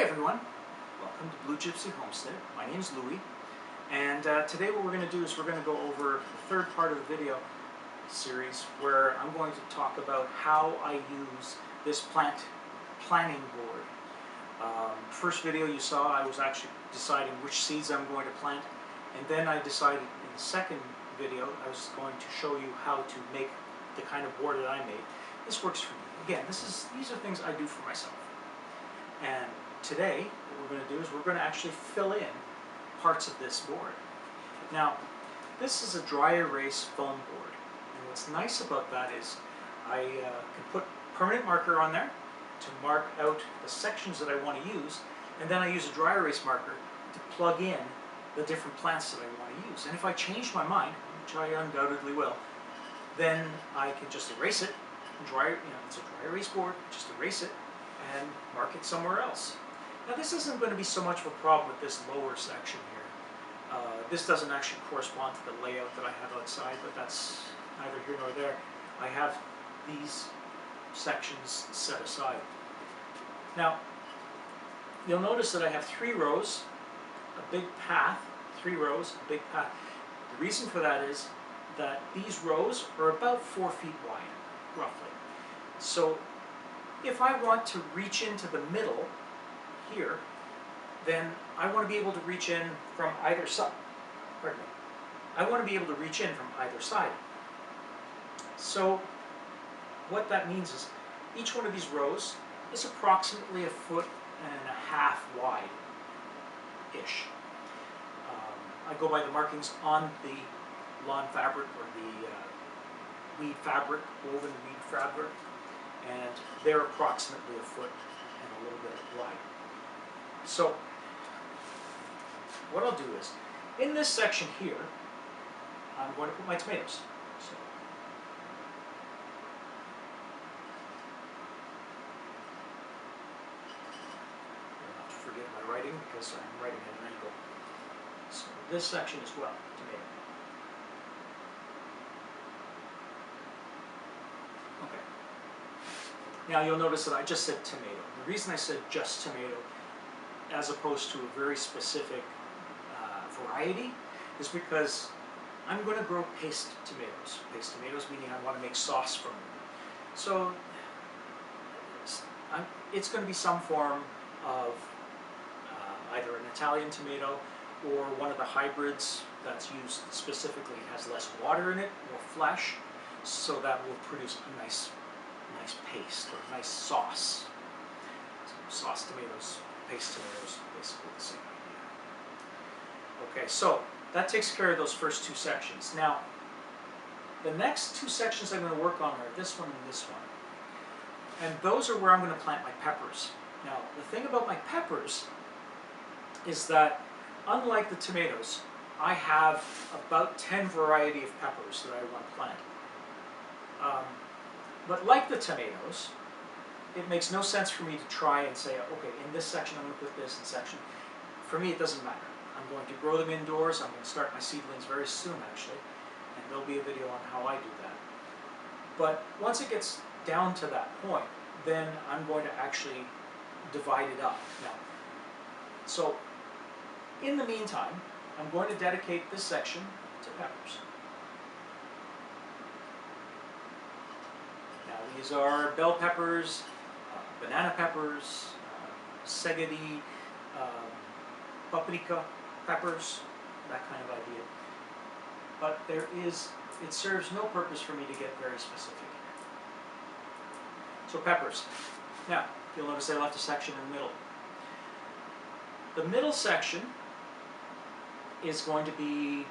Hi everyone, welcome to Blue Gypsy Homestead. My name is Louie, and today what we're going to do is we're going to go over the third part of the video series where I'm going to talk about how I use this plant planting board. First video you saw, I was actually deciding which seeds I'm going to plant, and then I decided in the second video I was going to show you how to make the kind of board that I made. This works for me. Again, these are things I do for myself. And today, what we're going to do is we're going to actually fill in parts of this board. Now, this is a dry erase foam board, and what's nice about that is I can put permanent marker on there to mark out the sections that I want to use, and then I use a dry erase marker to plug in the different plants that I want to use. And if I change my mind, which I undoubtedly will, then I can just erase it. It's a dry erase board, just erase it and mark it somewhere else. Now this isn't going to be so much of a problem with this lower section here. This doesn't actually correspond to the layout that I have outside, but that's neither here nor there. I have these sections set aside. Now, you'll notice that I have 3 rows, a big path, 3 rows, a big path. The reason for that is that these rows are about 4 feet wide, roughly. So if I want to reach into the middle here, then I want to be able to reach in from either side. Pardon me. I want to be able to reach in from either side. So what that means is each one of these rows is approximately 1.5 feet wide-ish. I go by the markings on the lawn fabric or the weed fabric, woven weed fabric, and they're approximately 1 foot and a little bit wide. So what I'll do is, in this section here, I'm going to put my tomatoes. So I'll have to forgive my writing because I'm writing at an angle. So this section as well, tomato. Okay. Now you'll notice that I just said tomato. The reason I said just tomato as opposed to a very specific variety is because I'm going to grow paste tomatoes. Paste tomatoes meaning I want to make sauce from them. So it's going to be some form of either an Italian tomato or one of the hybrids that's used specifically has less water in it, more flesh, so that will produce a nice paste or a nice sauce. So sauce tomatoes, paste tomatoes, basically the same idea. Okay, so that takes care of those first 2 sections. Now, the next 2 sections I'm going to work on are this one and this one. And those are where I'm going to plant my peppers. Now, the thing about my peppers is that, unlike the tomatoes, I have about 10 variety of peppers that I want to plant. But like the tomatoes, it makes no sense for me to try and say, okay, in this section I'm going to put this, in section. For me, it doesn't matter. I'm going to grow them indoors. I'm going to start my seedlings very soon, actually, and there'll be a video on how I do that. But once it gets down to that point, then I'm going to actually divide it up. Now, so in the meantime, I'm going to dedicate this section to peppers. Now these are bell peppers, banana peppers, segedi, paprika peppers, that kind of idea. But it serves no purpose for me to get very specific here. So peppers. Now, you'll notice I left a section in the middle. The middle section is going to be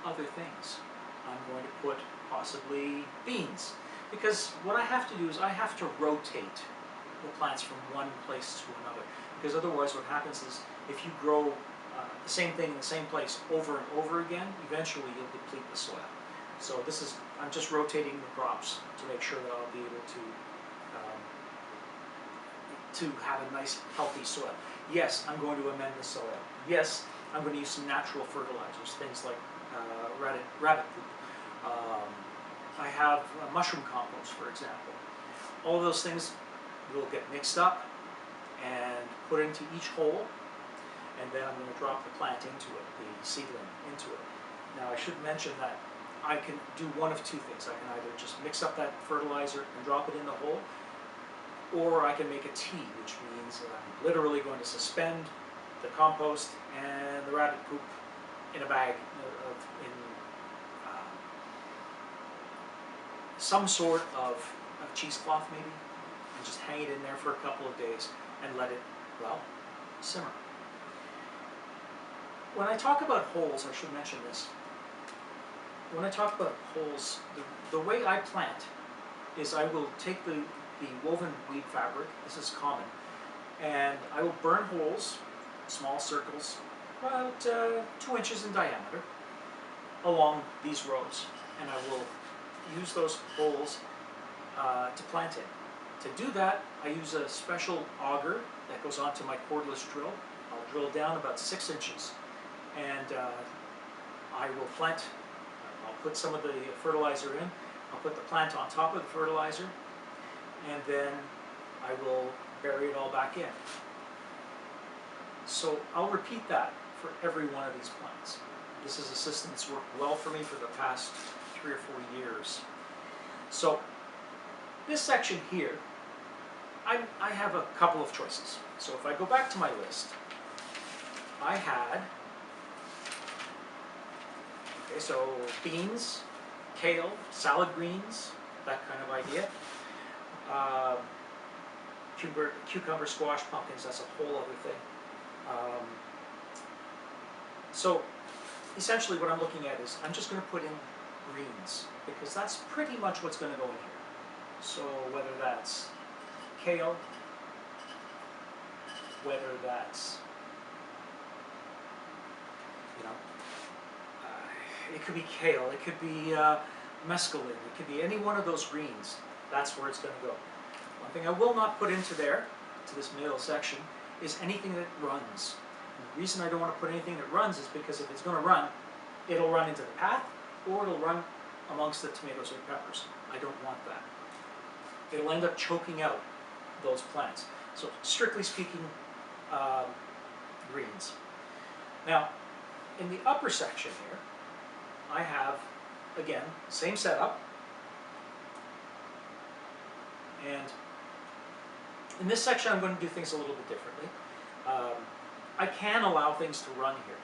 other things. I'm going to put possibly beans. Because what I have to do is I have to rotate the plants from one place to another. Because otherwise what happens is if you grow the same thing in the same place over and over again, eventually you'll deplete the soil. So I'm just rotating the crops to make sure that I'll be able to have a nice healthy soil. Yes, I'm going to amend the soil. Yes, I'm going to use some natural fertilizers, things like rabbit poop. I have mushroom compost, for example. All of those things will get mixed up, and put into each hole, and then I'm going to drop the plant into it, the seedling into it. Now I should mention that I can do one of two things. I can either just mix up that fertilizer and drop it in the hole, or I can make a tea, which means that I'm literally going to suspend the compost and the rabbit poop in a bag in some sort of cheesecloth maybe, and just hang it in there for a couple of days and let it, well, simmer. When I talk about holes, I should mention this. When I talk about holes, the way I plant is I will take the woven weed fabric, this is common, and I will burn holes, small circles, about 2 inches in diameter, along these rows. And I will use those holes to plant in. To do that, I use a special auger that goes onto my cordless drill. I'll drill down about 6 inches, and I will plant. I'll put some of the fertilizer in. I'll put the plant on top of the fertilizer, and then I will bury it all back in. So I'll repeat that for every one of these plants. This is a system that's worked well for me for the past 3 or 4 years. So this section here, I have a couple of choices. So if I go back to my list, I had, okay, so beans, kale, salad greens, that kind of idea. Cucumber, squash, pumpkins, that's a whole other thing. So essentially what I'm looking at is I'm just going to put in greens, because that's pretty much what's going to go in here. So whether that's kale, whether that's, you know, it could be kale, it could be mescaline, it could be any one of those greens. That's where it's going to go. One thing I will not put into there, to this middle section, is anything that runs. And the reason I don't want to put anything that runs is because if it's going to run, it'll run into the path, or it'll run amongst the tomatoes or peppers. I don't want that. It'll end up choking out those plants. So strictly speaking, greens. Now, in the upper section here, I have, again, same setup. And in this section, I'm going to do things a little bit differently. I can allow things to run here.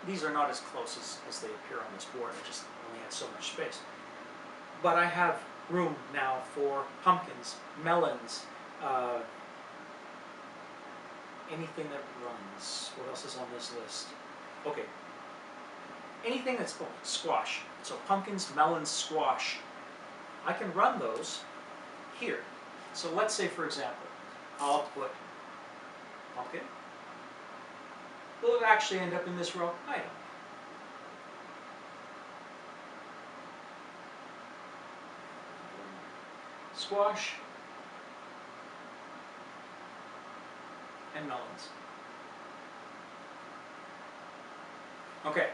These are not as close as they appear on this board. I just only had so much space. But I have room now for pumpkins, melons, anything that runs. What else is on this list? Okay. Anything that's, oh, squash. So pumpkins, melons, squash. I can run those here. So let's say, for example, I'll put pumpkin. Will it actually end up in this row? I don't know. Squash and melons. Okay,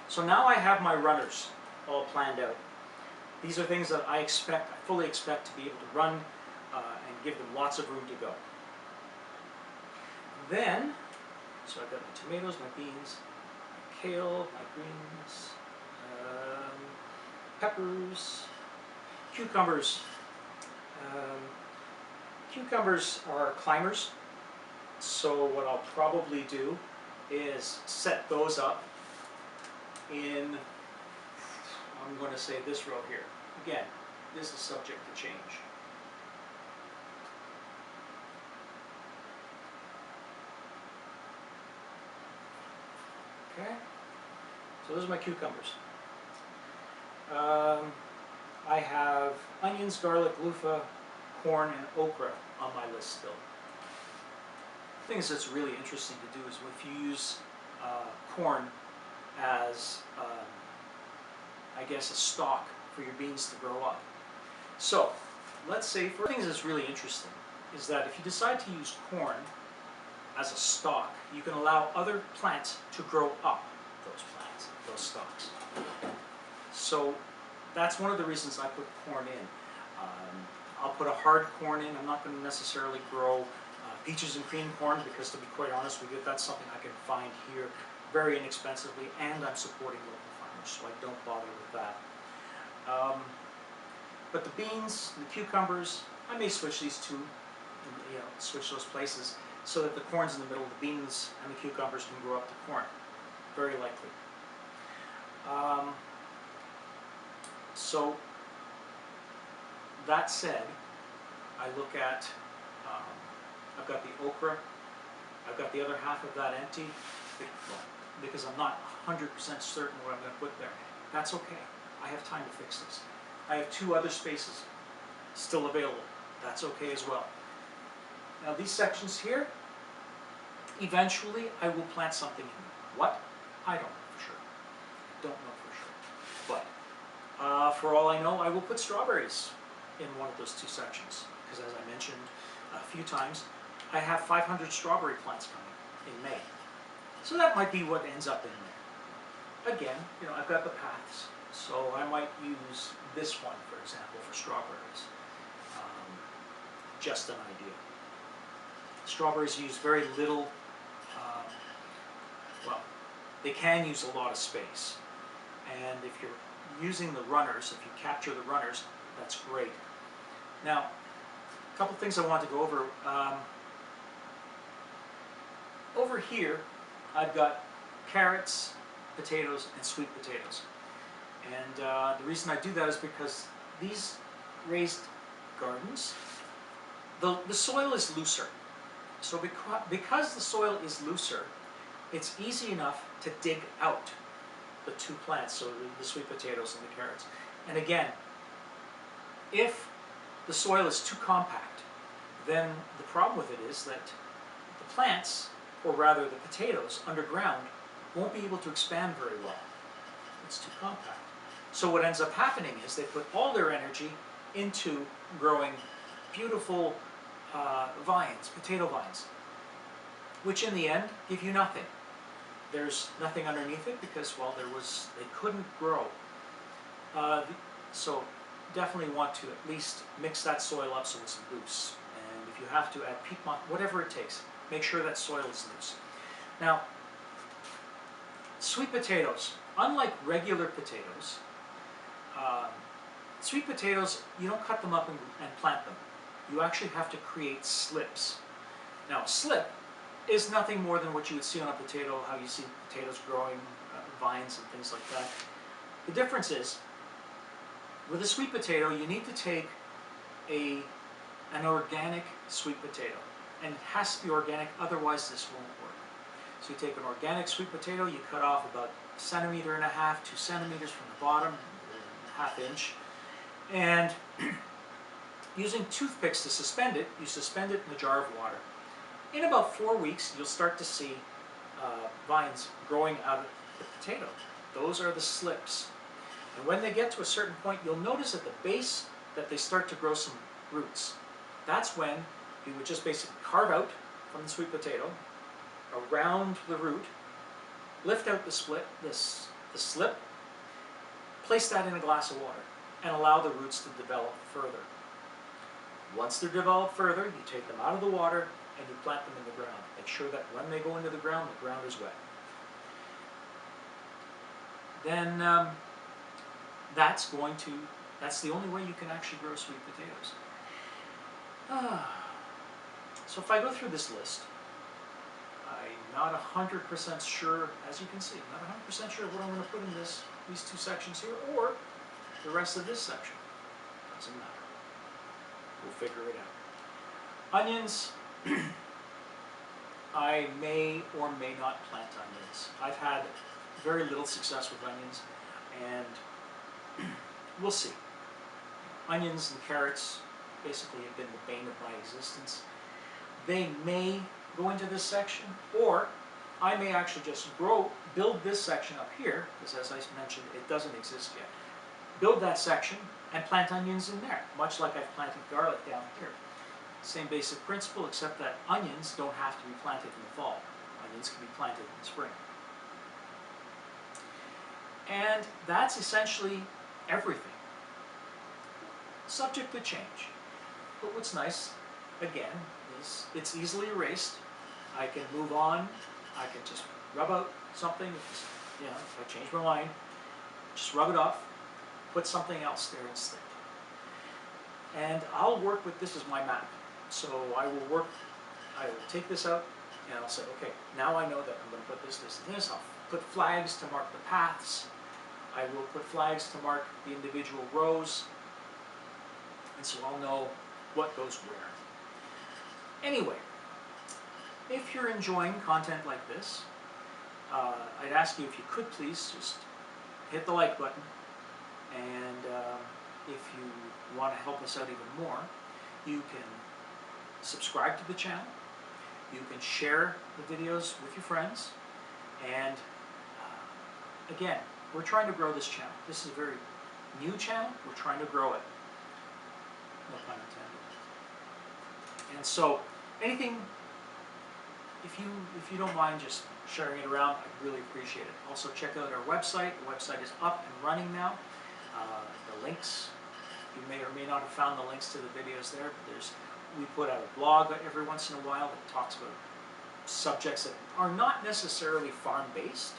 so now I have my runners all planned out. These are things that I fully expect to be able to run and give them lots of room to go. Then, so I've got my tomatoes, my beans, my kale, my greens, peppers, cucumbers. Cucumbers are climbers, so what I'll probably do is set those up in, I'm going to say this row here. Again, this is subject to change. Okay, so those are my cucumbers. I have onions, garlic, loofah, corn, and okra on my list still. Things that's really interesting to do is if you use corn as, I guess, a stalk for your beans to grow up. So, let's say, for things that's really interesting is that if you decide to use corn as a stalk, you can allow other plants to grow up those plants, those stalks. So that's one of the reasons I put corn in. I'll put a hard corn in. I'm not going to necessarily grow peaches and cream corn, because to be quite honest with you, that's something I can find here very inexpensively, and I'm supporting local farmers, so I don't bother with that. But the beans, the cucumbers, I may switch these two, switch those places, so that the corn's in the middle, the beans and the cucumbers can grow up to corn, very likely. So, that said, I look at, I've got the okra, I've got the other half of that empty, because I'm not 100% certain what I'm going to put there. That's okay, I have time to fix this. I have 2 other spaces still available, that's okay as well. Now these sections here, eventually I will plant something in them. What? I don't know for sure. Don't know for sure. But for all I know, I will put strawberries in one of those 2 sections, because as I mentioned a few times, I have 500 strawberry plants coming in May. So that might be what ends up in there. Again, I've got the paths, so I might use this one, for example, for strawberries. Just an idea. Strawberries use very little, well, they can use a lot of space. And if you're using the runners, if you capture the runners, that's great. Now, a couple things I want to go over. Over here, I've got carrots, potatoes, and sweet potatoes. And the reason I do that is because these raised gardens, the soil is looser. So because the soil is looser, it's easy enough to dig out the 2 plants, so the sweet potatoes and the carrots. And again, if the soil is too compact, then the problem with it is that the plants, or rather the potatoes underground, won't be able to expand very well. It's too compact. So what ends up happening is they put all their energy into growing beautiful vines, potato vines, which in the end give you nothing. There's nothing underneath it because, well, they couldn't grow. So definitely want to at least mix that soil up so it's loose. And if you have to add peat moss, whatever it takes, make sure that soil is loose. Now, sweet potatoes, unlike regular potatoes, sweet potatoes, you don't cut them up and plant them. You actually have to create slips. Now, a slip is nothing more than what you would see on a potato, how you see potatoes growing, vines and things like that. The difference is, with a sweet potato, you need to take an organic sweet potato. And it has to be organic, otherwise this won't work. So you take an organic sweet potato, you cut off about 1.5 centimeters, 2 centimeters from the bottom, 1/2 inch, and using toothpicks to suspend it, you suspend it in a jar of water. In about 4 weeks, you'll start to see vines growing out of the potato. Those are the slips. And when they get to a certain point, you'll notice at the base that they start to grow some roots. That's when you would just basically carve out from the sweet potato, around the root, lift out the slip, place that in a glass of water, and allow the roots to develop further. Once they're developed further, you take them out of the water and you plant them in the ground. Make sure that when they go into the ground is wet. Then that's the only way you can actually grow sweet potatoes. So if I go through this list, I'm not 100% sure, as you can see, not 100% sure what I'm going to put in these 2 sections here, or the rest of this section. Doesn't matter. We'll figure it out. Onions, I may or may not plant onions. I've had very little success with onions, and we'll see. Onions and carrots basically have been the bane of my existence. They may go into this section, or I may actually just build this section up here, because as I mentioned, it doesn't exist yet. Build that section and plant onions in there, much like I've planted garlic down here. Same basic principle, except that onions don't have to be planted in the fall. Onions can be planted in the spring. And that's essentially everything. Subject to change. But what's nice, again, is it's easily erased. I can move on. I can just rub out something. If I change my mind, just rub it off, put something else there instead. And I'll work with this as my map. So I will take this out and I'll say, okay, now I know that I'm going to put this, and this. I'll put flags to mark the paths. I will put flags to mark the individual rows. And so I'll know what goes where. Anyway, if you're enjoying content like this, I'd ask you if you could please just hit the like button. And if you want to help us out even more, you can subscribe to the channel. You can share the videos with your friends. And again, we're trying to grow this channel. This is a very new channel. We're trying to grow it. No pun intended. And so, anything, if you don't mind just sharing it around, I'd really appreciate it. Also, check out our website. The website is up and running now. The links, you may or may not have found the links to the videos there, but we put out a blog every once in a while that talks about subjects that are not necessarily farm-based.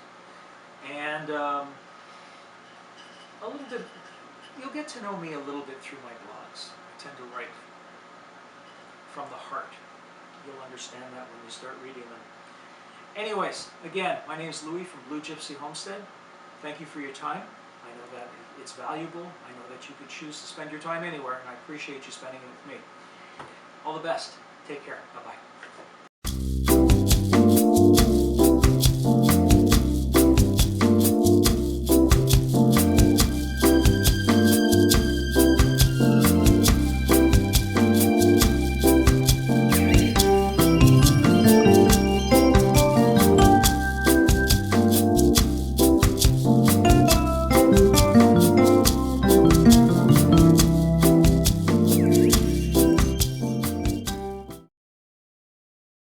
And a little bit, you'll get to know me a little bit through my blogs. I tend to write from the heart. You'll understand that when you start reading them. Anyways, again, my name is Louis from Blue Gypsy Homestead. Thank you for your time. I know that it's valuable. I know that you could choose to spend your time anywhere, and I appreciate you spending it with me. All the best. Take care. Bye-bye.